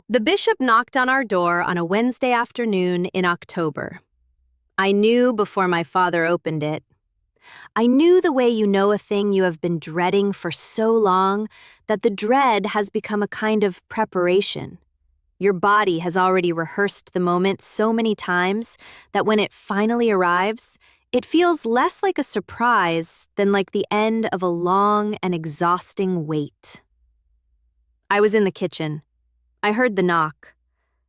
The bishop knocked on our door on a Wednesday afternoon in October. I knew before my father opened it. I knew the way you know a thing you have been dreading for so long that the dread has become a kind of preparation. Your body has already rehearsed the moment so many times that when it finally arrives, it feels less like a surprise than like the end of a long and exhausting wait. I was in the kitchen. I heard the knock.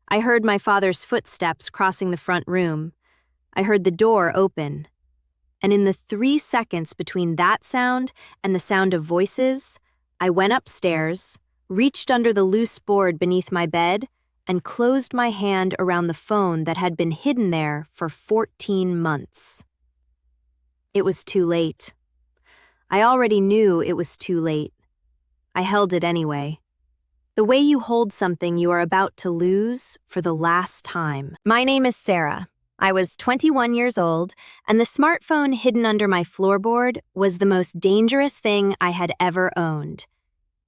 I heard my father's footsteps crossing the front room. I heard the door open. And in the 3 seconds between that sound and the sound of voices, I went upstairs, reached under the loose board beneath my bed, and closed my hand around the phone that had been hidden there for 14 months. It was too late. I already knew it was too late. I held it anyway. The way you hold something you are about to lose for the last time. My name is Sarah. I was 21 years old, and the smartphone hidden under my floorboard was the most dangerous thing I had ever owned,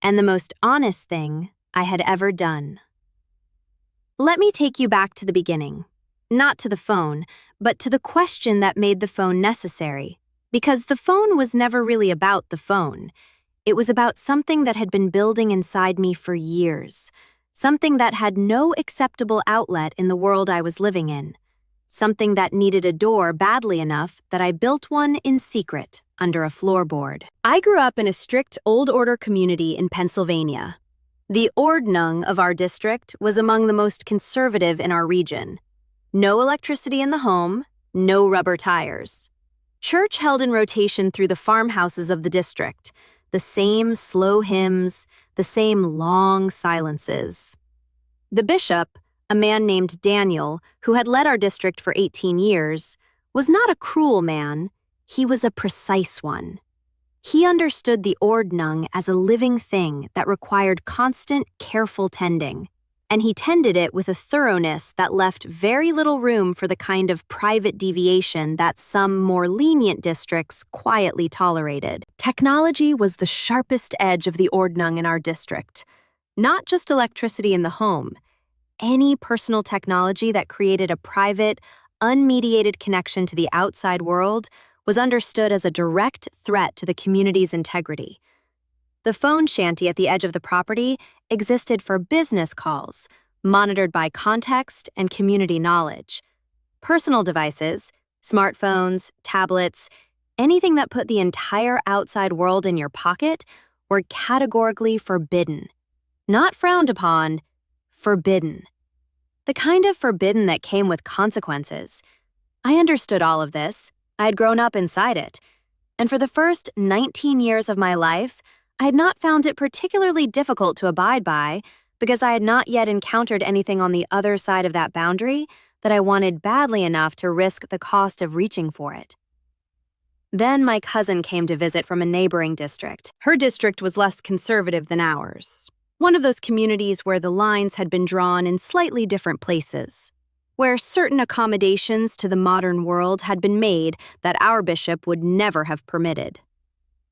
and the most honest thing I had ever done. Let me take you back to the beginning. Not to the phone, but to the question that made the phone necessary. Because the phone was never really about the phone. It was about something that had been building inside me for years. Something that had no acceptable outlet in the world I was living in. Something that needed a door badly enough that I built one in secret under a floorboard. I grew up in a strict old-order community in Pennsylvania. The Ordnung of our district was among the most conservative in our region. No electricity in the home, no rubber tires. Church held in rotation through the farmhouses of the district. The same slow hymns, the same long silences. The bishop, a man named Daniel, who had led our district for 18 years, was not a cruel man, he was a precise one. He understood the Ordnung as a living thing that required constant, careful tending, and he tended it with a thoroughness that left very little room for the kind of private deviation that some more lenient districts quietly tolerated. Technology was the sharpest edge of the Ordnung in our district. Not just electricity in the home. Any personal technology that created a private, unmediated connection to the outside world was understood as a direct threat to the community's integrity. The phone shanty at the edge of the property existed for business calls, monitored by context and community knowledge. Personal devices, smartphones, tablets, anything that put the entire outside world in your pocket were categorically forbidden. Not frowned upon, forbidden. The kind of forbidden that came with consequences. I understood all of this. I had grown up inside it. And for the first 19 years of my life, I had not found it particularly difficult to abide by because I had not yet encountered anything on the other side of that boundary that I wanted badly enough to risk the cost of reaching for it. Then my cousin came to visit from a neighboring district. Her district was less conservative than ours. One of those communities where the lines had been drawn in slightly different places, where certain accommodations to the modern world had been made that our bishop would never have permitted.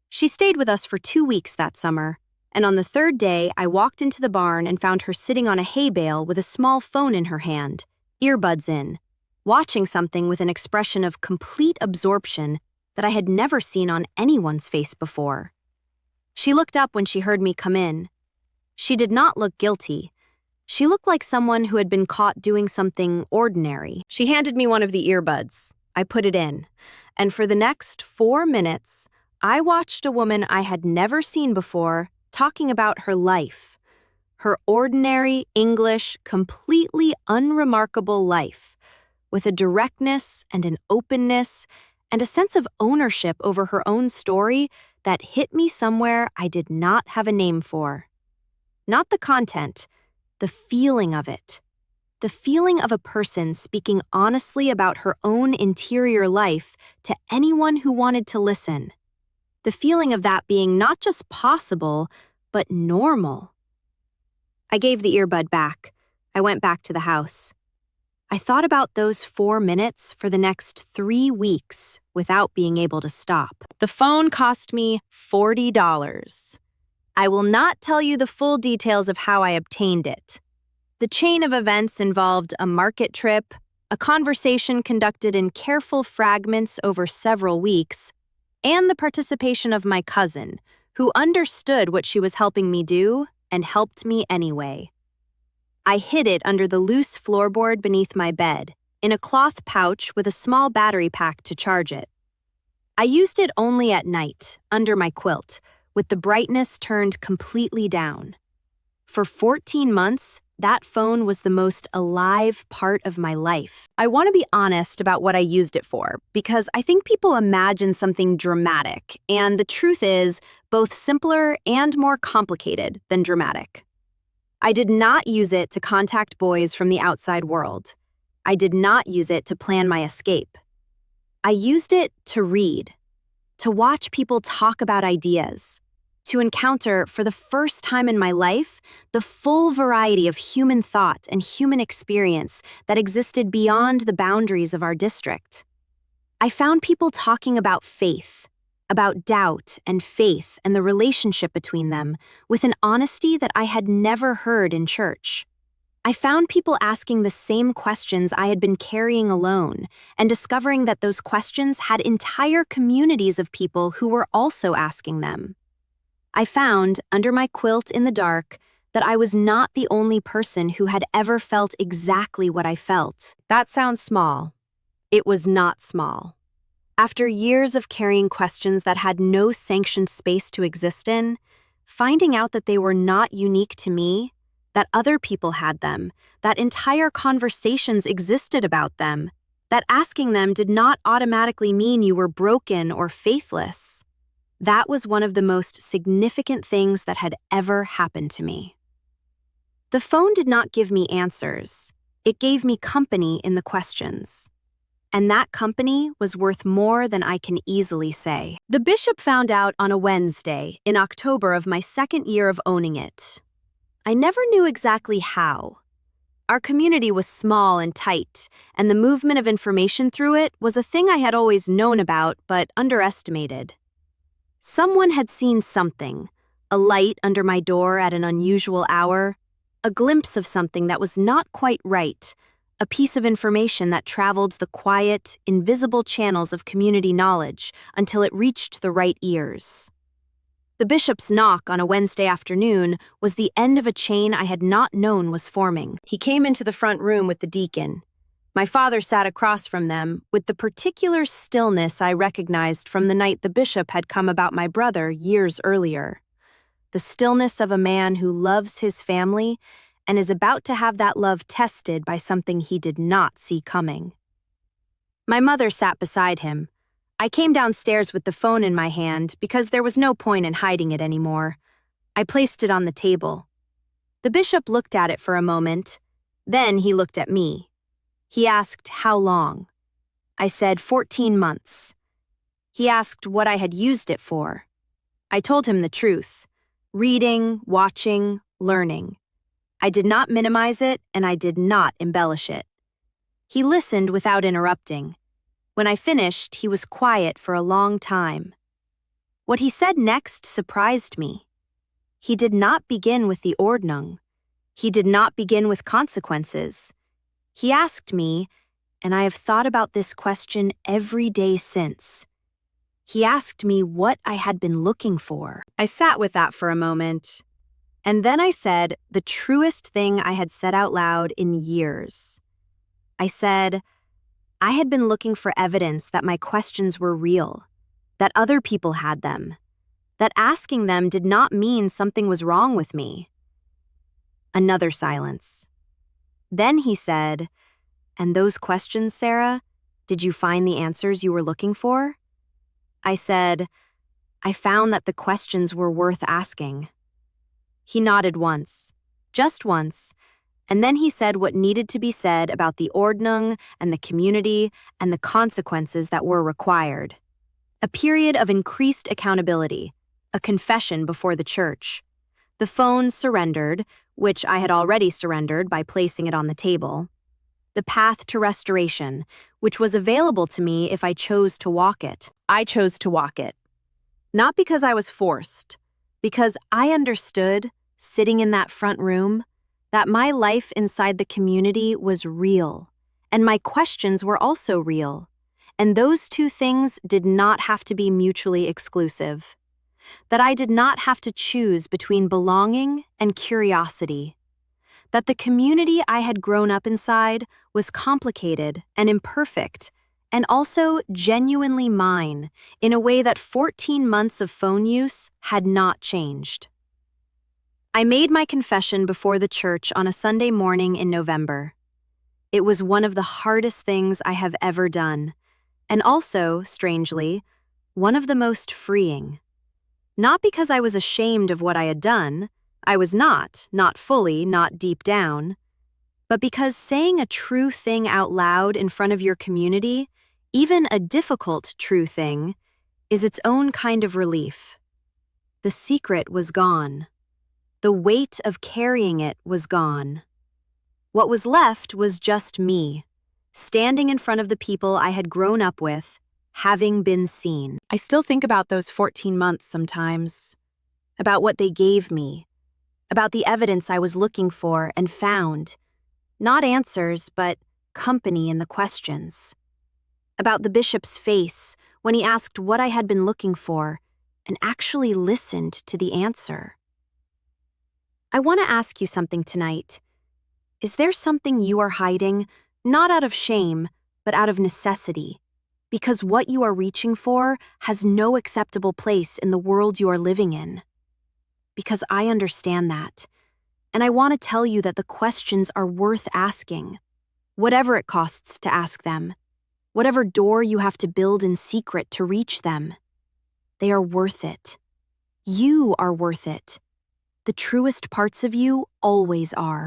She stayed with us for 2 weeks that summer, and on the 3rd day I walked into the barn and found her sitting on a hay bale with a small phone in her hand, earbuds in, watching something with an expression of complete absorption that I had never seen on anyone's face before. She looked up when she heard me come in. She did not look guilty. She looked like someone who had been caught doing something ordinary. She handed me one of the earbuds. I put it in, and for the next 4 minutes, I watched a woman I had never seen before talking about her life, her ordinary, English, completely unremarkable life, with a directness and an openness and a sense of ownership over her own story that hit me somewhere I did not have a name for. Not the content, the feeling of it. The feeling of a person speaking honestly about her own interior life to anyone who wanted to listen. The feeling of that being not just possible, but normal. I gave the earbud back. I went back to the house. I thought about those 4 minutes for the next 3 weeks without being able to stop. The phone cost me $40. I will not tell you the full details of how I obtained it. The chain of events involved a market trip, a conversation conducted in careful fragments over several weeks, and the participation of my cousin, who understood what she was helping me do and helped me anyway. I hid it under the loose floorboard beneath my bed, in a cloth pouch with a small battery pack to charge it. I used it only at night, under my quilt, with the brightness turned completely down. For 14 months, that phone was the most alive part of my life. I want to be honest about what I used it for, because I think people imagine something dramatic, and the truth is both simpler and more complicated than dramatic. I did not use it to contact boys from the outside world. I did not use it to plan my escape. I used it to read, to watch people talk about ideas, to encounter, for the first time in my life, the full variety of human thought and human experience that existed beyond the boundaries of our district. I found people talking about faith, about doubt and faith and the relationship between them, with an honesty that I had never heard in church. I found people asking the same questions I had been carrying alone, and discovering that those questions had entire communities of people who were also asking them. I found, under my quilt in the dark, that I was not the only person who had ever felt exactly what I felt. That sounds small. It was not small. After years of carrying questions that had no sanctioned space to exist in, finding out that they were not unique to me, that other people had them, that entire conversations existed about them, that asking them did not automatically mean you were broken or faithless. That was one of the most significant things that had ever happened to me. The phone did not give me answers. It gave me company in the questions. And that company was worth more than I can easily say. The bishop found out on a Wednesday in October of my second year of owning it. I never knew exactly how. Our community was small and tight, and the movement of information through it was a thing I had always known about but underestimated. Someone had seen something, a light under my door at an unusual hour, a glimpse of something that was not quite right, a piece of information that traveled the quiet, invisible channels of community knowledge until it reached the right ears. The bishop's knock on a Wednesday afternoon was the end of a chain I had not known was forming. He came into the front room with the deacon. My father sat across from them, with the particular stillness I recognized from the night the bishop had come about my brother years earlier. The stillness of a man who loves his family and is about to have that love tested by something he did not see coming. My mother sat beside him. I came downstairs with the phone in my hand because there was no point in hiding it anymore. I placed it on the table. The bishop looked at it for a moment. Then he looked at me. He asked how long. I said 14 months. He asked what I had used it for. I told him the truth. Reading, watching, learning. I did not minimize it, and I did not embellish it. He listened without interrupting. When I finished, he was quiet for a long time. What he said next surprised me. He did not begin with the Ordnung. He did not begin with consequences. He asked me, and I have thought about this question every day since. He asked me what I had been looking for. I sat with that for a moment, and then I said the truest thing I had said out loud in years. I said, I had been looking for evidence that my questions were real, that other people had them, that asking them did not mean something was wrong with me. Another silence. Then he said, and those questions, Sarah, did you find the answers you were looking for? I said, I found that the questions were worth asking. He nodded once, just once, and then he said what needed to be said about the Ordnung and the community and the consequences that were required. A period of increased accountability, a confession before the church. The phone surrendered, which I had already surrendered by placing it on the table. The path to restoration, which was available to me if I chose to walk it. I chose to walk it. Not because I was forced, because I understood, sitting in that front room, that my life inside the community was real, and my questions were also real, and those two things did not have to be mutually exclusive, that I did not have to choose between belonging and curiosity, that the community I had grown up inside was complicated and imperfect, and also genuinely mine in a way that 14 months of phone use had not changed. I made my confession before the church on a Sunday morning in November. It was one of the hardest things I have ever done, and also, strangely, one of the most freeing. Not because I was ashamed of what I had done, I was not fully, not deep down, but because saying a true thing out loud in front of your community, even a difficult true thing, is its own kind of relief. The secret was gone. The weight of carrying it was gone. What was left was just me, standing in front of the people I had grown up with, having been seen. I still think about those 14 months sometimes, about what they gave me, about the evidence I was looking for and found, not answers, but company in the questions, about the bishop's face when he asked what I had been looking for and actually listened to the answer. I want to ask you something tonight. Is there something you are hiding, not out of shame, but out of necessity? Because what you are reaching for has no acceptable place in the world you are living in. Because I understand that, and I want to tell you that the questions are worth asking, whatever it costs to ask them, whatever door you have to build in secret to reach them. They are worth it. You are worth it. The truest parts of you always are.